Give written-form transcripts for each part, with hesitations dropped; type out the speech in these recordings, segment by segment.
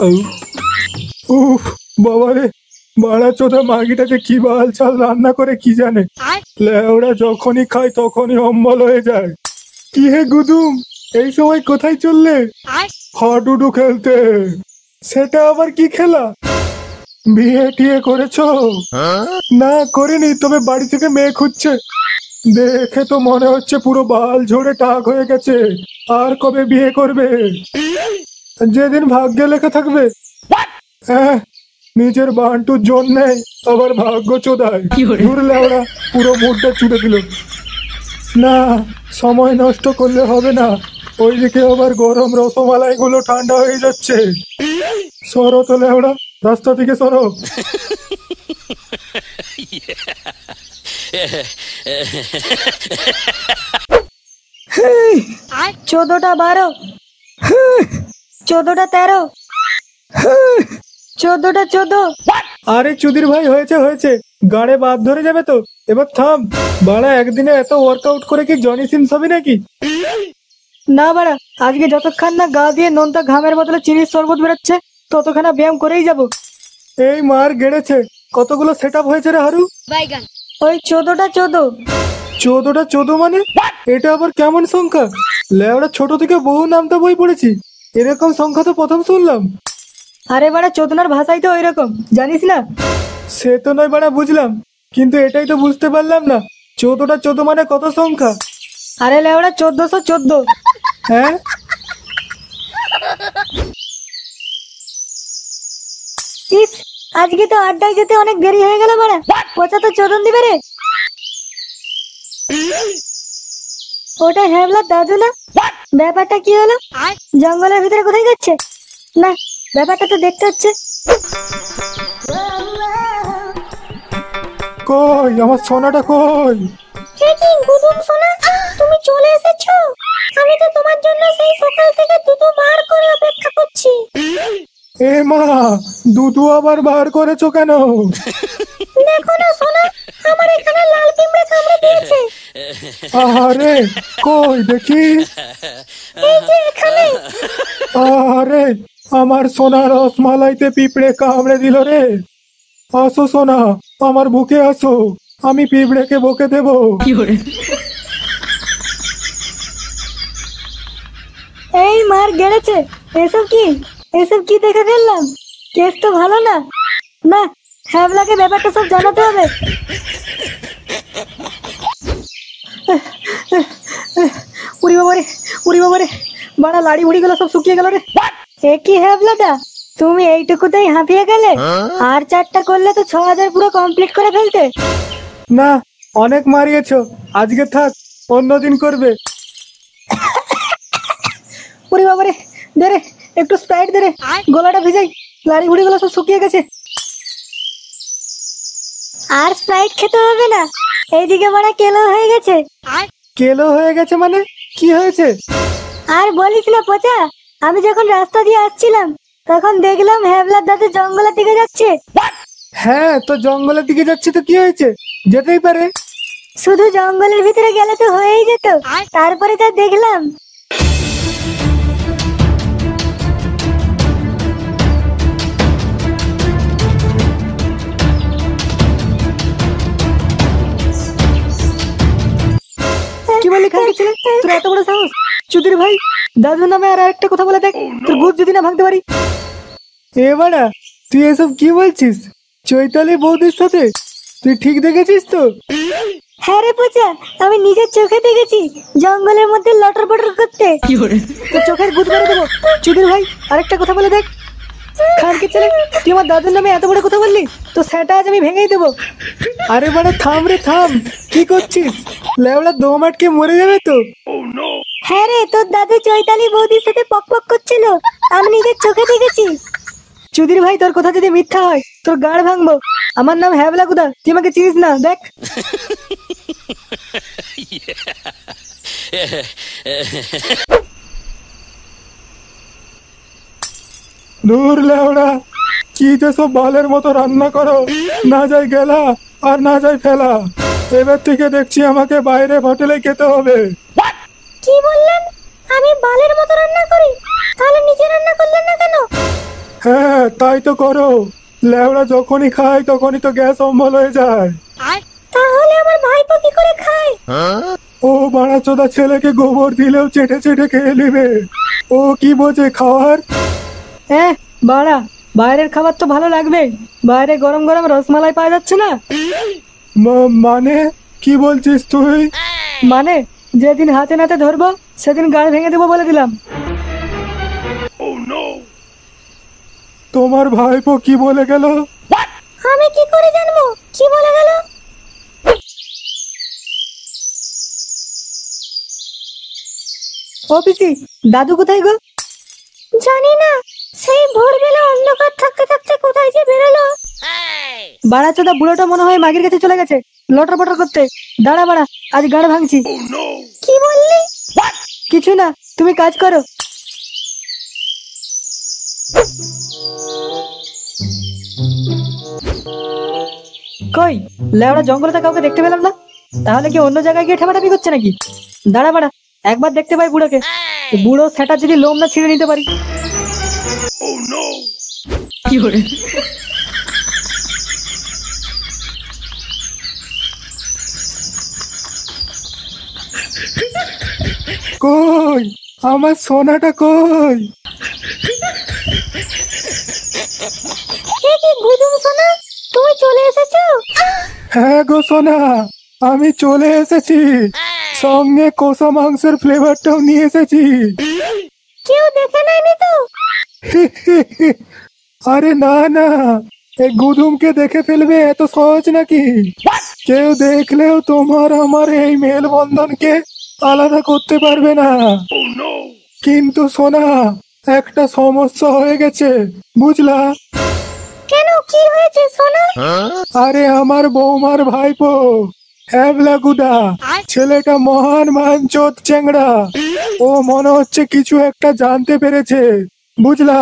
উফ বাবা রে, বাড়া চোদা মাগিটাকে কি বাল চাল রান্না করে কি জানে, লেওড়া যখনই খায় তখনই অম্বল হয়ে যায়। কি হে গুদুম, এই সময় কোথায় চললে? হাডুডু খেলতে। সেটা আবার কি খেলা? বিয়ে টিয়ে করেছো? না করিনি, তবে বাড়ি থেকে মেয়ে খুঁজছে। দেখে তো মনে হচ্ছে পুরো বাল ঝরে টাক হয়ে গেছে। আর কবে বিয়ে করবে? যেদিন ভাগ্যে লেখা থাকবে। হ্যাঁ, নিজের বান্টুর জন্যে আবার ভাগ্য চোদায়। ঘুরলে ওরা পুরো মুডটা চুড়ে দিল। না, সময় নষ্ট করলে হবে না, ওইদিকে আবার গরম রসমালাই গুলো ঠান্ডা হয়ে যাচ্ছে। সরো তো লেওড়া, রাস্তা থেকে সরো। চোদ্দটা 12, 14টা 13, 14টা 14। আরে চুদির ভাই, হয়েছে হয়েছে, গাড়ে বাদ ধরে যাবে তো। এবার থাম। বাড়া একদিনে এত ওয়ার্কআউট করে কি জনি সিনস হবে নাকি? না বাড়া, আজকে যতক্ষণ না গা দিয়ে নোনতা ঘামের বদলে চিনির শরবত বেরোচ্ছে ততক্ষণ ব্যায়াম করেই যাব। এই মার গেড়েছে, কতগুলো সেট আপ হয়েছে রে হারু? ওই 14টা 14। 14টা 14 মানে? এটা আবার কেমন সংখ্যা? লেওড়া ছোট থেকে বহু নামটা বই পড়েছি, এরকম সংখ্যা তো প্রথম শুনলাম। আরে বাড়া, চোদনার ভাষাই তো ওইরকম, জানিস না? সে তো নয় বাড়া, বুঝলাম, কিন্তু এটাই তো বুঝতে পারলাম না 14টা 14 মানে কত সংখ্যা? আরে লেওড়া 1414। হ্যাঁ, ইস, আজকে তো আড্ডায় যেতে অনেক দেরি হয়ে গেল বাড়া। পচা তো চোদন দিবে রে। ওটা হ্যাবলার দাদু না? ব্যাপারটা কি হলো? জঙ্গলের ভিতরে কোথায় যাচ্ছে? না, ব্যাপারটা তো দেখতে হচ্ছে। কই আমার সোনাটা কই? হে কি গুদুম সোনা, তুমি চলে এসেছো? আমি তো তোমার জন্য সেই সকাল থেকে দুটো বার করে অপেক্ষা করছি। এ মা, দুধু আবার বার করেছো কেন? দেখো না সোনা, আমার এখানে লাল পিঁমড়ে কামড়ে দিয়েছে। আরে কই দেখি। এই যে এখানে। আরে আমার সোনা রসমালাইতে পিঁপড়ে কামড়ে দিল রে। আসো সোনা, আমার বুকে আসো, আমি পিঁপড়েকে বকে দেবো। এই মার গেড়েছে, এসব কি? এসব কি দেখে ফেললাম? কেস তো ভালো না। না, হ্যাবলাকে ব্যাপারটা সব জানাতে হবে। উড়ি বাবারে, উড়ি বাবারে, বাড়া লাড়ি উড়ি গুলো সব শুকিয়ে গেল রে। এ কি হ্যাবলাটা, তুমি এইটুকুতেই হাঁপিয়ে গেলে? আর 4টা করলে তো 6000 পুরো কমপ্লিট করে ফেলতে। না, অনেক মারিয়েছো, আজকে থাক, অন্যদিন করবে। উড়ি বাবারে, দে রে একটু স্প্রাইট দে রে, গলাটা ভিজাই, লাড়ি ভুড়ি গুলো সব শুকিয়ে গেছে। আর স্প্রাইট খেতে হবে না, এইদিকে বড় কেলো হয়ে গেছে। কেলো হয়ে গেছে মানে কি হয়েছে? আর বলিস না পচা, আমি যখন রাস্তা দিয়ে আসছিলাম তখন দেখলাম হ্যাবলার দাদু জঙ্গলের দিকে যাচ্ছে। হ্যাঁ, তো জঙ্গলের দিকে যাচ্ছে তো কি হয়েছে, যেতেই পারে। শুধু জঙ্গলের ভিতরে গেলে তো হয়েই যেত, তারপরে যা দেখলাম। কি বলি খানকে ছেলে, তোর এত বড় সাহস? চুদির ভাই, দাদুর নামে আর একটা কথা বলে দেখ, তোর ভূত যদি না ভাঙতে পারি। এ বাড়া, তুই এসব কি বলছিস? চৈতালি বৌদির সাথে? তুই ঠিক দেখেছিস তো? হ্যাঁ রে পচা, আমি নিজের চোখে দেখেছি জঙ্গলের মধ্যে লটর পটর করতে। তোর চোখের ভূত মেরে দেবো। চুদির ভাই, আরেকটা কথা বলে দেখ। খানকে ছেলে, তুই আমার দাদুর নামে এত বড় কথা বললি, তো সেটা আজ আমি ভেঙেই দেবো। আরে বাড়া থাম রে থাম, কি করছিস? লেওড়া দম আটকে মরে যাবে তো। হ্যাঁ রে, তোর দাদু চৈতালি বৌদির সাথে পক পক করছিল, আমি নিজের চোখে দেখেছি। চুদির ভাই, তোর কথা যদি মিথ্যা হয় তোর গাড় ভাঙবো। আমার নাম হ্যাবলা গুদা, তুই আমাকে চিনিস না, দেখ। দূর লেওড়া, কি যে সব বালের মতো রান্না করো, না যায় গেলা আর না যায় ফেলা। এবার থেকে দেখছি আমাকে বাইরে হোটেলে খেতে হবে। কি বললেন? আমি বালের মতো রান্না করি? তাহলে নিজে রান্না করলেন না কেন? হ্যাঁ তাই তো করো, লেওড়া যখনই খায় তখনই তো গ্যাস অম্বল হয়ে যায়। তাহলে আমার ভাইপো কি করে খায়? ও বাড়াচোদা ছেলেকে গোবর দিলেও চেটে চেটে খেয়ে নেবে, ও কি বোঝে খাওয়ার। হ্যাঁ বাড়া, বাইরের খাবার তো ভালো লাগবে, বাইরে গরম গরম রসমালাই পাওয়া যাচ্ছে না। মানে কি বলছিস তুই? মানে যেদিন হাতে নাতে ধরবো সেদিন গাড়ি ভেঙে দেবো বলে দিলাম। তোমার ভাইপো কি বলে গেল? আমি কি করে জানবো কি বলে গেল? ও পিসি, দাদু কোথায় গো? জানি না, সেই ভোরবেলা অন্ধকার থাকতে থাকতে কোথায় যে বেরোলো। বাড়াচোদা বুড়োটা মনে হয় মাগির কাছে চলে গেছে লটর পটর করতে। দাঁড়া বাড়া, আজ গাড় ভাঙছি। কি বললি? কিছু না, তুমি কাজ করো। কই লেওড়া, জঙ্গলে তো কাউকে দেখতে পেলাম না, তাহলে কি অন্য জায়গায় গিয়ে ঠেপাটাপি করছে নাকি? দাঁড়া বাড়া, একবার দেখতে পাই বুড়োকে, বুড়ো সেটা যদি লোম না ছিঁড়ে নিতে পারি। কি করে? কই আমার সোনাটা কই? কি গুদুম সোনা, তুমি চলে এসেছো? হ্যাঁ গো সোনা, আমি চলে এসেছি, সঙ্গে কষা মাংসের ফ্লেভারটাও নিয়ে এসেছি। কেউ দেখে নাইনি তো? আরে না না, এই গুদুমকে দেখে ফেলবে এত সহজ নাকি? কেউ দেখলেও তোমার আমার এই মেলবন্ধনকে আলাদা করতে পারবে না। কিন্তু সোনা, একটা সমস্যা হয়ে গেছে, বুঝলা? কেন, কি হয়েছে সোনা? আরে আমার বৌমার ভাইপো হ্যাবলা গুদা ছেলেটা মহান মানচোদ চেংড়া, ও মনে হচ্ছে কিছু একটা জানতে পেরেছে, বুঝলা?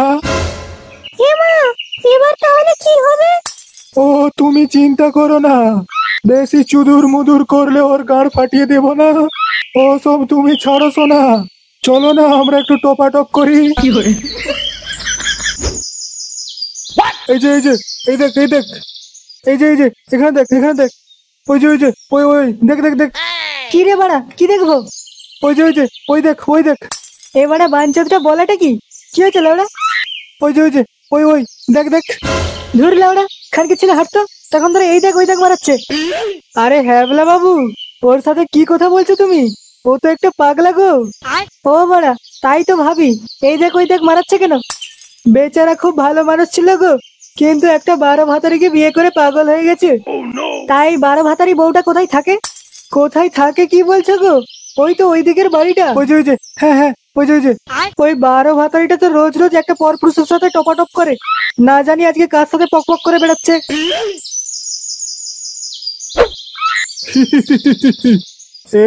এবার তাহলে কি হবে? ও তুমি চিন্তা করো না, বেশি চুদুর মুদুর করলে ওর গাড় ফাটিয়ে দেব না, ও সব তুমি ছাড়ো সোনা। চলো না আমরা একটু টোপাটপ করি। এই যে এই যে, এই দেখ এই দেখ, এই যে এই যে, এখানে দেখ এখানে দেখ, ওই যে ওই যে, ওই ওই দেখ দেখ দেখ। কি রে বাড়া, কি দেখবো? ওই যে ওই যে, ওই দেখ ওই দেখ। এবারে বাঞ্চতটা বলাটা কি? কি হয়েছে লাউড়া? ওই যে ওই যে, ওই ওই দেখ দেখ। ধুর লাউড়া, খানকে ছেলে হাঁটতো তখন ধরে এই দেখ ওই দেখ মারাচ্ছে। আরে হ্যাবলা বাবু, ওর সাথে কি কথা বলছো তুমি? ও তো একটা পাগলা গো। ও বাড়া, তাই তো ভাবি, এই দেখ ওই দেখ মারাচ্ছে কেন? বেচারা খুব ভালো মানুষ ছিল গো, কিন্তু একটা 12 ভাতারিকে বিয়ে করে পাগল হয়ে গেছে। তাই 12 ভাতারি বউটা কোথায় থাকে? কোথায় থাকে কি বলছো গো? ওই তো ওই দিকের বাড়িটা। ওই যে ওই যে, হ্যাঁ হ্যাঁ ওই যে ওই যে। ওই 12 ভাতারিটা তো রোজ রোজ একটা পরপুরুষের সাথে টপাটপ করে, না জানি আজকে কার সাথে পক পক করে বেড়াচ্ছে।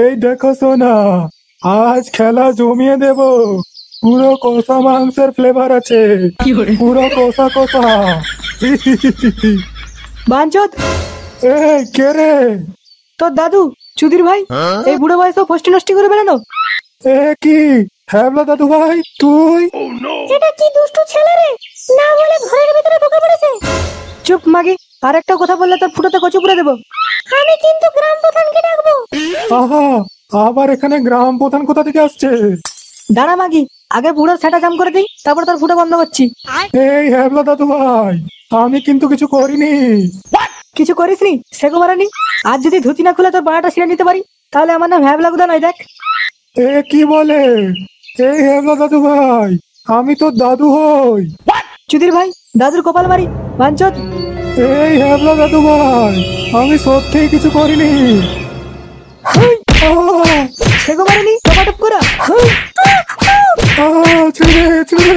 এই দেখো সোনা, আজ খেলা জমিয়ে দেব, পুরো কষা মাংসের ফ্লেভার আছে, পুরো কষা কষা। বাঞ্চত, এই কে রে? তোর দাদু চুদির ভাই, এই বুড়ো বয়সে ফষ্টি নষ্টি করে বেড়ানো। এ কি হ্যাবলা দাদু ভাই তুই? এটা কি দুষ্টু ছেলে রে, না বলে ঘরের ভিতরে ঢুকে পড়েছে। চুপ মাগি, আর একটা কথা বললে তোর ফুটোতে কচু পুড়ে দেবো। আমি কিন্তু গ্রাম প্রধানকে ডাকবো। আহা, আবার এখানে গ্রাম প্রধান কোথা থেকে আসছে? দাঁড়া মাগি, আগে বুড়োর সেটা জাম করে দিই, তারপর তোর ফুটো বন্ধ করছি। এই হ্যাবলা দাদু ভাই, আমি কিন্তু কিছু করিনি। কিছু করিসনি সেগো মারানি, আজ যদি ধুতি না খুলে তোর বাড়াটা ছিঁড়ে নিতে পারি তাহলে আমার নাম হ্যাবলা গুদা নয়। দেখ এ কি বলে? এই হ্যাবলা দাদু ভাই, আমি তো দাদু হই। চুদির ভাই, দাদুর কপাল মারি বাঞ্চত। এই হ্যাবলা দাদু ভাই, আমি সত্যি কিছু করিনি। সেগো মারানি টপাটপ করা। ছেড়ে ছেড়ে।